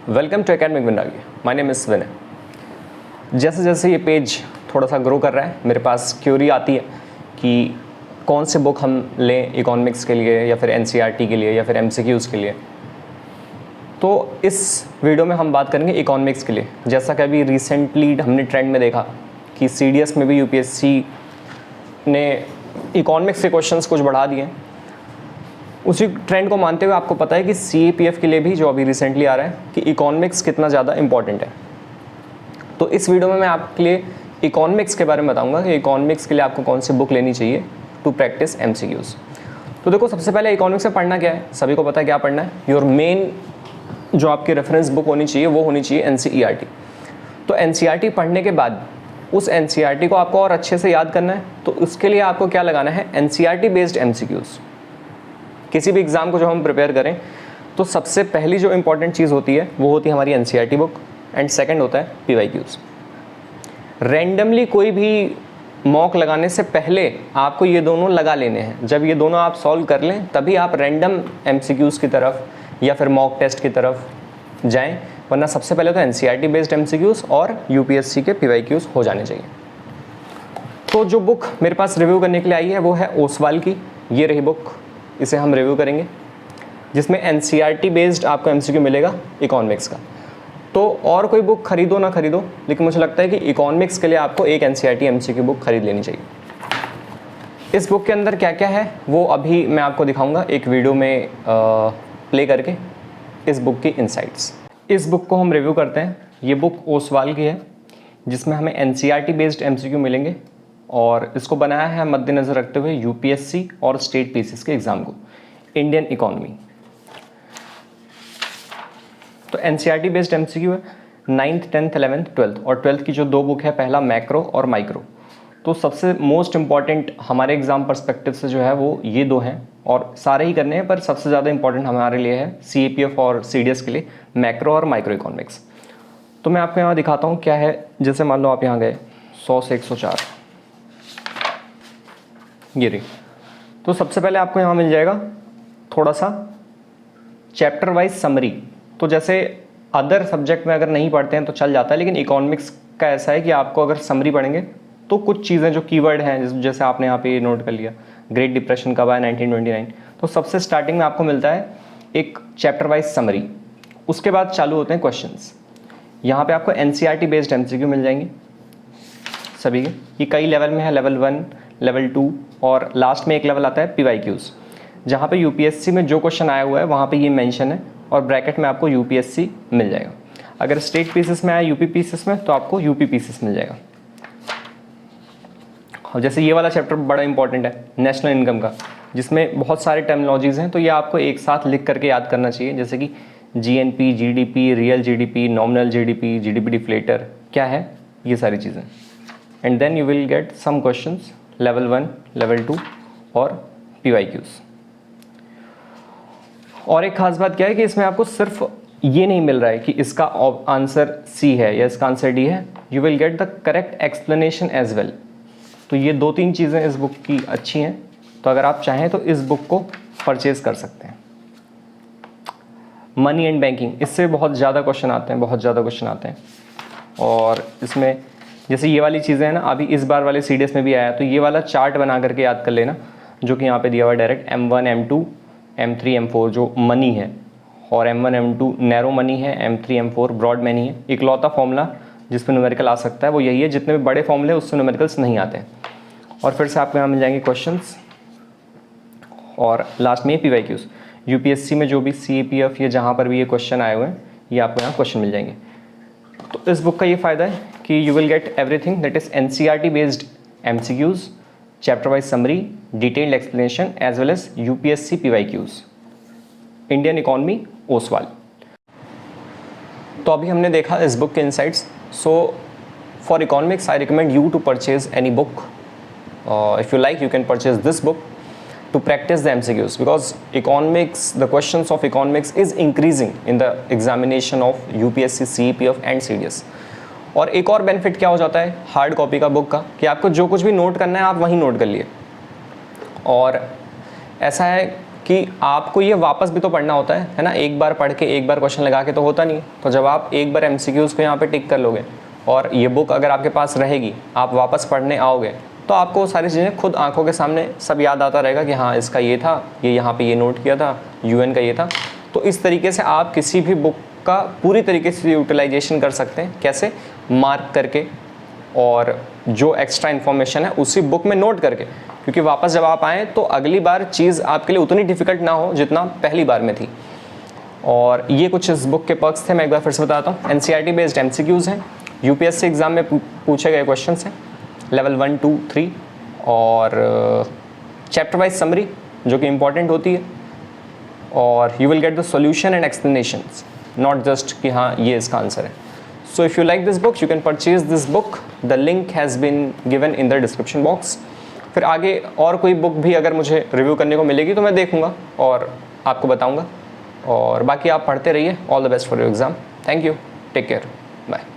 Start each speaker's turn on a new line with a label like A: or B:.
A: Welcome to academic Vinagi. My name is Vinay. जैसे जैसे ये पेज थोड़ा सा ग्रो कर रहा है, मेरे पास क्यूरी आती है कि कौन से बुक हम लें इकोनॉमिक्स के लिए या फिर एनसीईआरटी के लिए या फिर एमसीक्यूज़ के लिए। तो इस वीडियो में हम बात करेंगे इकोनॉमिक्स के लिए। जैसा कि अभी रिसेंटली हमने ट्रेंड में देखा कि सीडीएस में भी यूपीएससी ने इकोनॉमिक्स के क्वेश्चंस कुछ बढ़ा दिए। उसी ट्रेंड को मानते हुए आपको पता है कि सीएपीएफ के लिए भी जो अभी रिसेंटली आ रहा है कि इकोनॉमिक्स कितना ज़्यादा इंपॉर्टेंट है। तो इस वीडियो में मैं आपके लिए इकोनॉमिक्स के बारे में बताऊंगा कि इकोनॉमिक्स के लिए आपको कौन सी बुक लेनी चाहिए टू प्रैक्टिस एमसीक्यूज़। तो देखो, सबसे पहले इकोनॉमिक्स में पढ़ना क्या है, सभी को पता है क्या पढ़ना है। योर मेन जो आपकी रेफरेंस बुक होनी चाहिए वो होनी चाहिए एनसीईआरटी। तो एनसीईआरटी पढ़ने के बाद उस एनसीईआरटी को आपको और अच्छे से याद करना है। तो उसके लिए आपको क्या लगाना है, एनसीईआरटी बेस्ड एमसीक्यूज़। किसी भी एग्ज़ाम को जब हम प्रिपेयर करें तो सबसे पहली जो इंपॉर्टेंट चीज़ होती है वो होती है हमारी एनसीईआरटी बुक, एंड सेकंड होता है पीवाईक्यूज़। रैंडमली कोई भी मॉक लगाने से पहले आपको ये दोनों लगा लेने हैं। जब ये दोनों आप सॉल्व कर लें तभी आप रैंडम एमसीक्यूज़ की तरफ या फिर मॉक टेस्ट की तरफ जाएं, वरना सबसे पहले तो एनसीईआरटी बेस्ड एमसीक्यूज़ और यूपीएससी के पीवाईक्यूज़ हो जाने चाहिए। तो जो बुक मेरे पास रिव्यू करने के लिए आई है वो है ओसवाल की। ये रही बुक, इसे हम रिव्यू करेंगे, जिसमें एनसीईआरटी बेस्ड आपको एमसीक्यू मिलेगा इकोनॉमिक्स का। तो और कोई बुक खरीदो ना खरीदो, लेकिन मुझे लगता है कि इकोनॉमिक्स के लिए आपको एक एनसीईआरटी एमसीक्यू बुक खरीद लेनी चाहिए। इस बुक के अंदर क्या क्या है वो अभी मैं आपको दिखाऊंगा एक वीडियो में प्ले करके, इस बुक की इनसाइट्स। इस बुक को हम रिव्यू करते हैं। ये बुक ओसवाल की है, जिसमें हमें एनसीईआरटी बेस्ड एमसीक्यू मिलेंगे, और इसको बनाया है मद्देनज़र रखते हुए यूपीएससी और स्टेट पीसीएस के एग्ज़ाम को, इंडियन इकोनॉमी। तो एनसीईआरटी बेस्ड एमसीक्यू है 9th 10th 11th 12th, और 12th की जो दो बुक है, पहला मैक्रो और माइक्रो। तो सबसे मोस्ट इंपॉर्टेंट हमारे एग्ज़ाम पर्सपेक्टिव से जो है वो ये दो हैं, और सारे ही करने हैं, पर सबसे ज़्यादा इंपॉर्टेंट हमारे लिए है सीएपीएफ और सीडीएस के लिए मैक्रो और माइक्रो इकोनॉमिक्स। तो मैं आपको यहाँ दिखाता हूँ क्या है। जैसे मान लो आप यहाँ गए 100 से 104, ये रही। तो सबसे पहले आपको यहाँ मिल जाएगा थोड़ा सा चैप्टर वाइज समरी। तो जैसे अदर सब्जेक्ट में अगर नहीं पढ़ते हैं तो चल जाता है, लेकिन इकोनॉमिक्स का ऐसा है कि आपको अगर समरी पढ़ेंगे तो कुछ चीज़ें जो कीवर्ड हैं, जैसे आपने यहाँ पे नोट कर लिया ग्रेट डिप्रेशन कब आया 1929, तो सबसे स्टार्टिंग में आपको मिलता है एक चैप्टर वाइज समरी। उसके बाद चालू होते हैं क्वेश्चंस। यहाँ पे आपको एनसीईआरटी बेस्ड एमसीक्यू मिल जाएंगे सभी के। ये कई लेवल में है, लेवल 1, लेवल 2, और लास्ट में एक लेवल आता है पीवाईक्यूज़, जहाँ पे यूपीएससी में जो क्वेश्चन आया हुआ है वहाँ पे ये मेंशन है, और ब्रैकेट में आपको यूपीएससी मिल जाएगा। अगर स्टेट पीसीएस में आया यूपी पीसीएस में तो आपको यूपी पीसीएस मिल जाएगा। और जैसे ये वाला चैप्टर बड़ा इंपॉर्टेंट है नेशनल इनकम का, जिसमें बहुत सारे टर्मिनोलॉजीज़ हैं, तो ये आपको एक साथ लिख करके याद करना चाहिए। जैसे कि GNP, GDP, real GDP, nominal GDP, GDP deflator क्या है, ये सारी चीज़ें। And then you will get some questions level 1, level 2 और पीवाईक्यूज़। और एक खास बात क्या है कि इसमें आपको सिर्फ ये नहीं मिल रहा है कि इसका आंसर सी है या इसका आंसर डी है, you will get the correct explanation as well. तो ये 2-3 चीज़ें इस बुक की अच्छी हैं, तो अगर आप चाहें तो इस बुक को परचेज कर सकते हैं। मनी एंड बैंकिंग, इससे बहुत ज़्यादा क्वेश्चन आते हैं, बहुत ज़्यादा क्वेश्चन आते हैं। और इसमें जैसे ये वाली चीज़ें हैं ना, अभी इस बार वाले सीडीएस में भी आया, तो ये वाला चार्ट बना करके याद कर लेना, जो कि यहाँ पे दिया हुआ है direct M1, M2, M3, M4 जो मनी है, और M1, M2 नैरो मनी है, M3, M4 ब्रॉड मनी है। इकलौता फॉर्मूला जिसमें न्यूमेरिकल आ सकता है वो यही है, जितने भी बड़े फॉर्मूले उससे न्यूमेरिकल्स नहीं आते हैं। और फिर से आपको यहाँ मिल जाएंगे क्वेश्चंस, और लास्ट में पीवाईक्यूज़। यूपीएससी में जो भी सीएपीएफ या जहाँ पर भी ये क्वेश्चन आए हुए हैं, ये आपको यहाँ क्वेश्चन मिल जाएंगे। तो इस बुक का ये फ़ायदा है कि you will get everything that is NCERT based MCQs, chapter wise summary, detailed explanation as well as UPSC PYQs, Indian economy Oswal. तो अभी हमने देखा इस बुक के insights. So for economics I recommend you to purchase any book. If you like you can purchase this book to practice the MCQs, because economics, the questions of economics is increasing in the examination of UPSC, CEPF and CDS। और एक और benefit क्या हो जाता है hard copy का book का, कि आपको जो कुछ भी नोट करना है आप वहीं नोट कर लिए। और ऐसा है कि आपको ये वापस भी तो पढ़ना होता है ना, एक बार पढ़ के एक बार क्वेश्चन लगा के तो होता नहीं है। तो जब आप एक बार MCQs को यहाँ पे टिक कर लोगे और ये बुक अगर आपके पास रहेगी, आप वापस पढ़ने आओगे, तो आपको सारी चीज़ें खुद आंखों के सामने सब याद आता रहेगा कि हाँ इसका ये था, ये यहाँ पे ये नोट किया था, UN का ये था। तो इस तरीके से आप किसी भी बुक का पूरी तरीके से यूटिलाइजेशन कर सकते हैं। कैसे? मार्क करके और जो एक्स्ट्रा इन्फॉर्मेशन है उसी बुक में नोट करके, क्योंकि वापस जब आप आएँ तो अगली बार चीज़ आपके लिए उतनी डिफ़िकल्ट ना हो जितना पहली बार में थी। और ये कुछ इस बुक के पर्क्स थे, मैं एक बार फिर से बताता हूँ। NCERT बेस्ड MCQs हैं, UPSC एग्ज़ाम में पूछे गए क्वेश्चंस हैं, लेवल 1, 2, 3, और चैप्टर वाइज समरी जो कि इम्पॉर्टेंट होती है, और you will get the solution and explanations, not just कि हाँ ये इसका आंसर है। So if you like this book you can purchase this book, the link has been given in the description box. फिर आगे और कोई बुक भी अगर मुझे रिव्यू करने को मिलेगी तो मैं देखूंगा और आपको बताऊंगा। और बाकी आप पढ़ते रहिए। All the best for your exam. Thank you, take care, bye.